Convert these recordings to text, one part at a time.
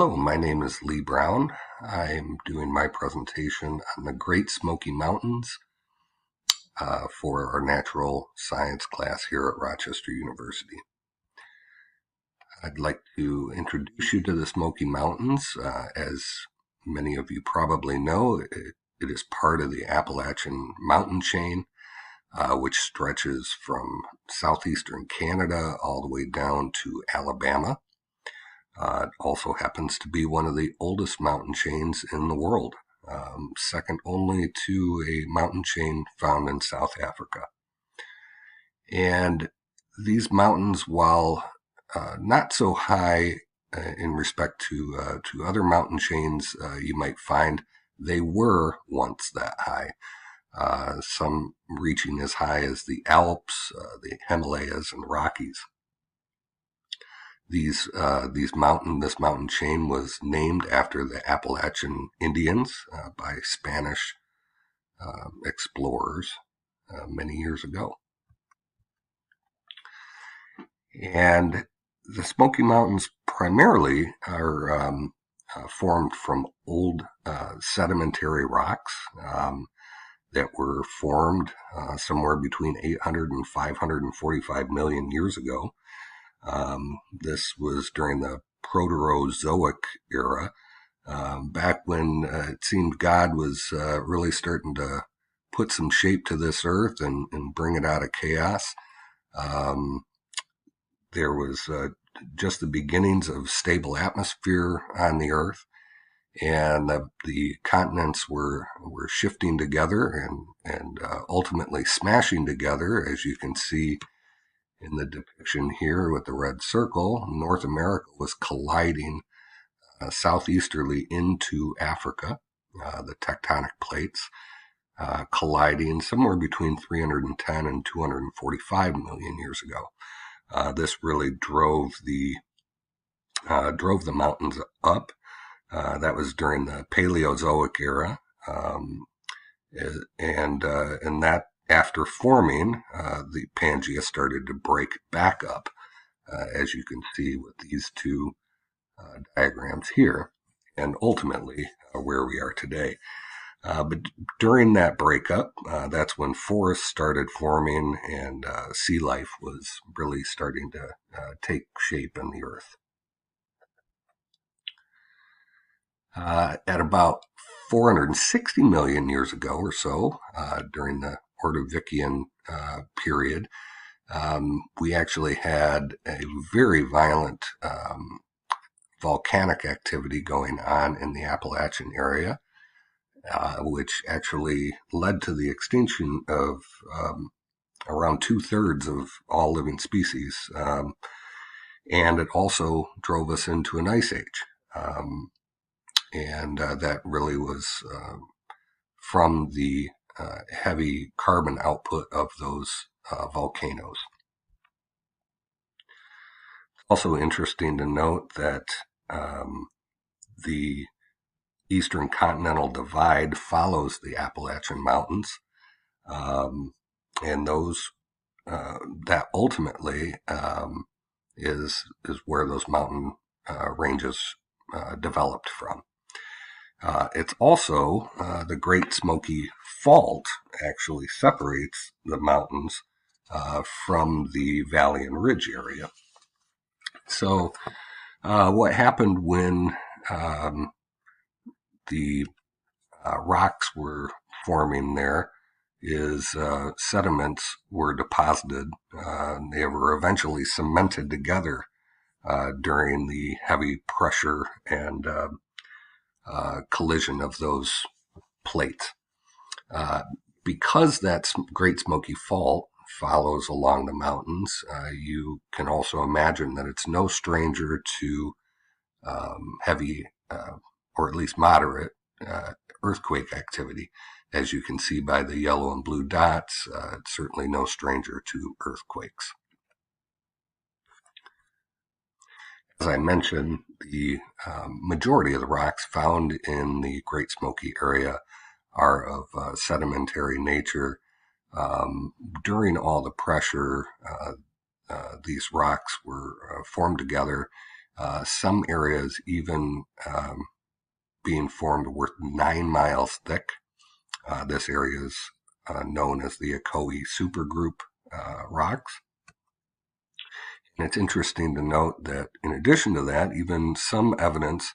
Hello, my name is Lee Brown. I'm doing my presentation on the Great Smoky Mountains for our natural science class here at Rochester University. I'd like to introduce you to the Smoky Mountains. As many of you probably know, it is part of the Appalachian mountain chain, which stretches from southeastern Canada all the way down to Alabama. It also happens to be one of the oldest mountain chains in the world, second only to a mountain chain found in South Africa. And these mountains, while not so high in respect to other mountain chains you might find, they were once that high. Some reaching as high as the Alps, the Himalayas, and Rockies. This mountain chain was named after the Appalachian Indians by Spanish explorers many years ago. And the Smoky Mountains primarily are formed from old sedimentary rocks that were formed somewhere between 800 and 545 million years ago. This was during the Proterozoic era, back when it seemed God was really starting to put some shape to this earth and bring it out of chaos. There was just the beginnings of stable atmosphere on the earth, and the continents were shifting together and ultimately smashing together, as you can see in the depiction here with the red circle. North America was colliding southeasterly into Africa, the tectonic plates colliding somewhere between 310 and 245 million years ago. This really drove the mountains up. That was during the Paleozoic era, and that after forming, the Pangea started to break back up, as you can see with these two diagrams here, and ultimately where we are today. But during that breakup, that's when forests started forming and sea life was really starting to take shape in the earth. At about 460 million years ago or so, during the Ordovician period, we actually had a very violent volcanic activity going on in the Appalachian area, which actually led to the extinction of around 2/3 of all living species. And it also drove us into an ice age. And that really was from the heavy carbon output of those volcanoes. Also interesting to note that the Eastern Continental Divide follows the Appalachian Mountains, and those that ultimately is where those mountain ranges developed from. It's also the Great Smoky Fault actually separates the mountains from the Valley and Ridge area. So what happened when the rocks were forming there is sediments were deposited. They were eventually cemented together during the heavy pressure and collision of those plates. Because that Great Smoky Fault follows along the mountains, you can also imagine that it's no stranger to heavy, or at least moderate, earthquake activity. As you can see by the yellow and blue dots, it's certainly no stranger to earthquakes. As I mentioned, the majority of the rocks found in the Great Smoky area are of sedimentary nature. During all the pressure, these rocks were formed together Some areas even being formed were 9 miles thick. This area is known as the Ocoee Supergroup rocks. And it's interesting to note that in addition to that, even some evidence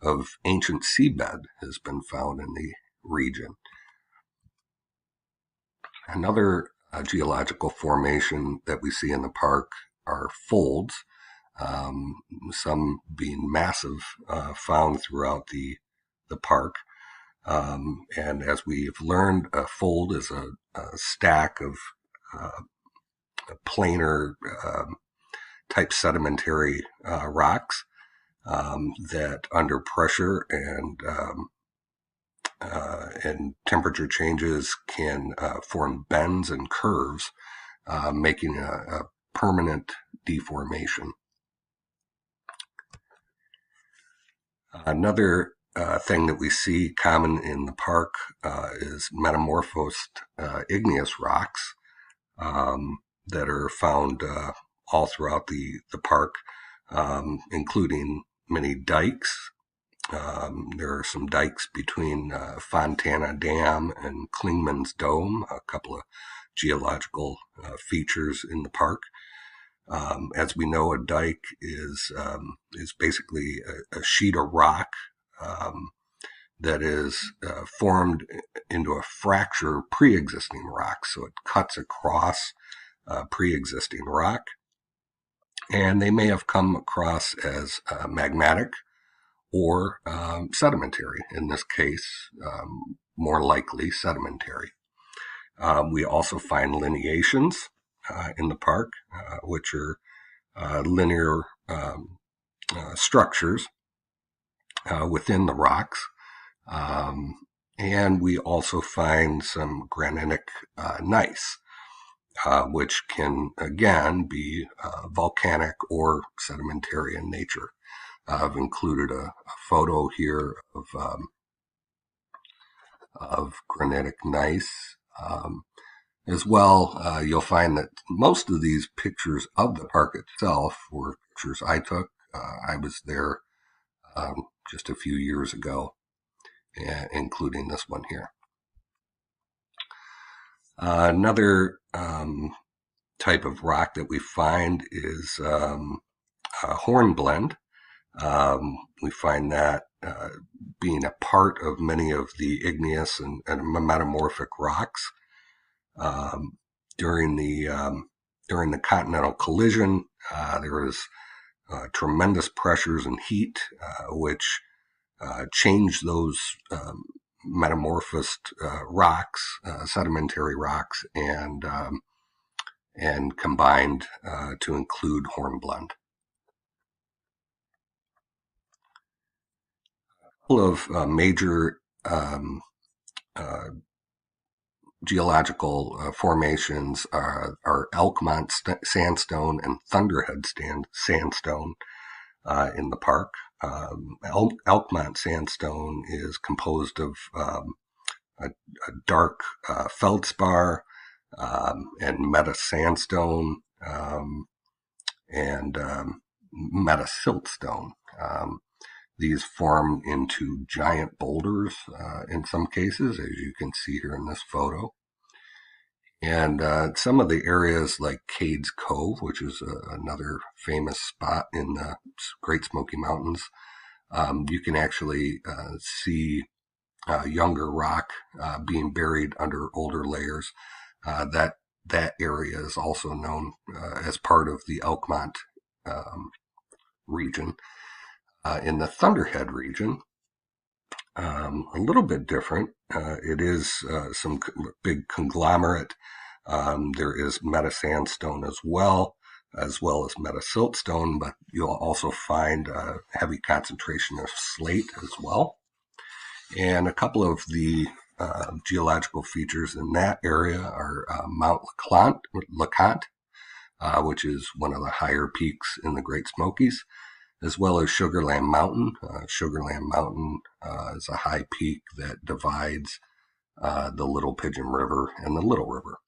of ancient seabed has been found in the region. Another geological formation that we see in the park are folds, some being massive, found throughout the park. And as we've learned, a fold is a stack of planar type sedimentary rocks that under pressure and temperature changes can form bends and curves, making a permanent deformation. Another thing that we see common in the park is metamorphosed igneous rocks that are found all throughout the park, including many dikes. There are some dikes between Fontana Dam and Klingman's Dome, a couple of geological features in the park. As we know, a dike is basically a sheet of rock that is formed into a fracture pre-existing rock. So it cuts across pre-existing rock, and they may have come across as magmatic or sedimentary. In this case, more likely sedimentary. We also find lineations in the park, which are linear structures within the rocks. And we also find some granitic gneiss, which can again be volcanic or sedimentary in nature. I've included a photo here of granitic gneiss. As well, you'll find that most of these pictures of the park itself were pictures I took. I was there just a few years ago, including this one here. Another type of rock that we find is hornblende. We find that being a part of many of the igneous and metamorphic rocks. During the continental collision, there was tremendous pressures and heat, which changed those metamorphosed rocks, sedimentary rocks, and combined to include hornblende. A couple of major geological formations are Elkmont sandstone and Thunderhead sandstone in the park. Elkmont sandstone is composed of a dark feldspar and meta sandstone and meta siltstone. These form into giant boulders in some cases, as you can see here in this photo. And some of the areas like Cades Cove, which is another famous spot in the Great Smoky Mountains, you can actually see younger rock being buried under older layers. That area is also known as part of the Elkmont region. In the Thunderhead region, a little bit different. It is some big conglomerate. There is meta sandstone as well as meta siltstone, but you'll also find a heavy concentration of slate as well. And a couple of the geological features in that area are Mount LeConte, which is one of the higher peaks in the Great Smokies, as well as Sugarland Mountain. Sugarland Mountain is a high peak that divides the Little Pigeon River and the Little River.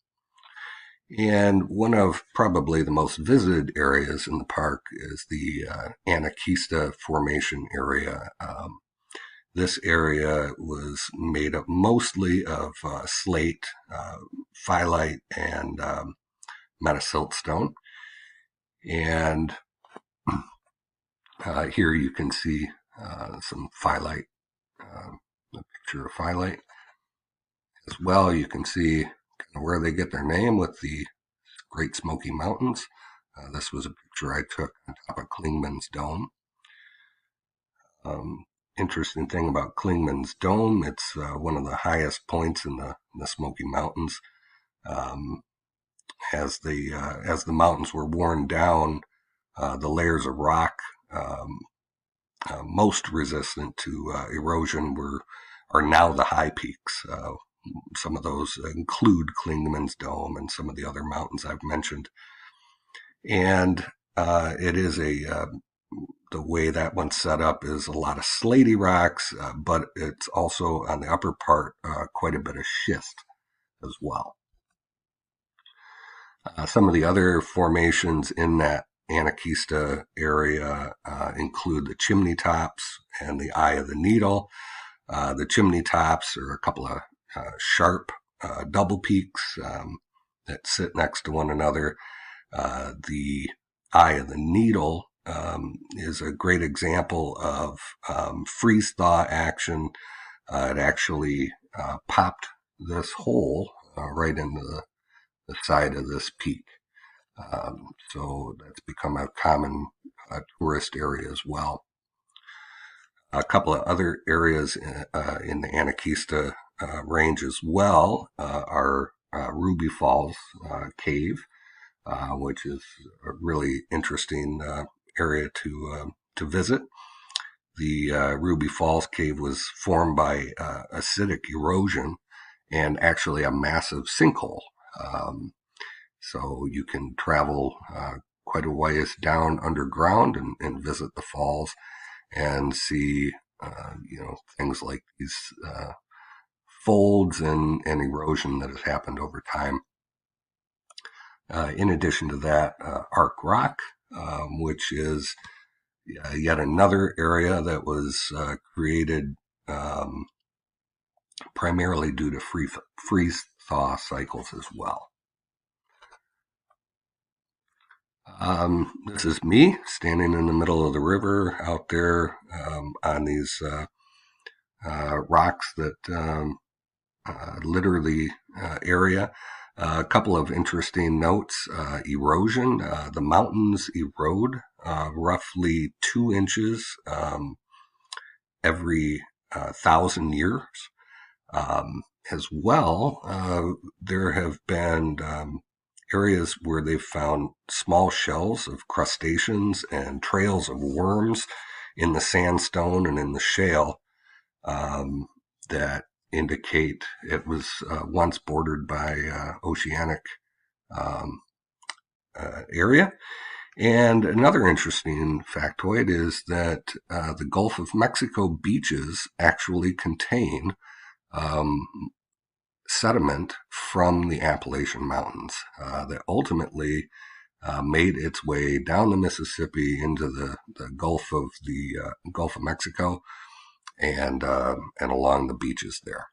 And one of probably the most visited areas in the park is the Anakista Formation area. This area was made up mostly of slate, phyllite, and metasiltstone. And here you can see some phyllite, a picture of phyllite. As well, you can see where they get their name with the Great Smoky Mountains. This was a picture I took on top of Klingman's Dome. Interesting thing about Klingman's Dome, it's one of the highest points in the Smoky Mountains. As the mountains were worn down, the layers of rock most resistant to erosion are now the high peaks. Some of those include Klingman's Dome and some of the other mountains I've mentioned. And it is the way that one's set up is a lot of slaty rocks, but it's also on the upper part quite a bit of schist as well. Some of the other formations in that Anakista area include the chimney tops and the eye of the needle. The chimney tops are a couple of sharp double peaks that sit next to one another. The eye of the needle is a great example of freeze-thaw action. It actually popped this hole right into the side of this peak. So that's become a common tourist area as well. A couple of other areas in the Anakista range as well are Ruby Falls Cave, which is a really interesting area to visit. The Ruby Falls Cave was formed by acidic erosion and actually a massive sinkhole. So you can travel quite a ways down underground and visit the falls and see, things like these folds and erosion that has happened over time. In addition to that, Arc Rock, which is yet another area that was created primarily due to freeze-thaw cycles as well. This is me standing in the middle of the river out there on these rocks that litter the area. A couple of interesting notes. Erosion. The mountains erode roughly 2 inches every 1,000 years. As well, there have been areas where they've found small shells of crustaceans and trails of worms in the sandstone and in the shale that indicate it was once bordered by oceanic area. And another interesting factoid is that the Gulf of Mexico beaches actually contain sediment from the Appalachian Mountains that ultimately made its way down the Mississippi into the Gulf of Mexico and along the beaches there.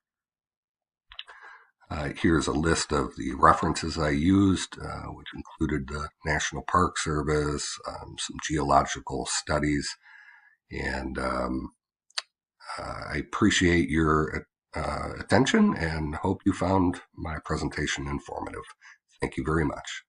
Here's a list of the references I used, which included the National Park Service, some geological studies, and I appreciate your attention and hope you found my presentation informative. Thank you very much.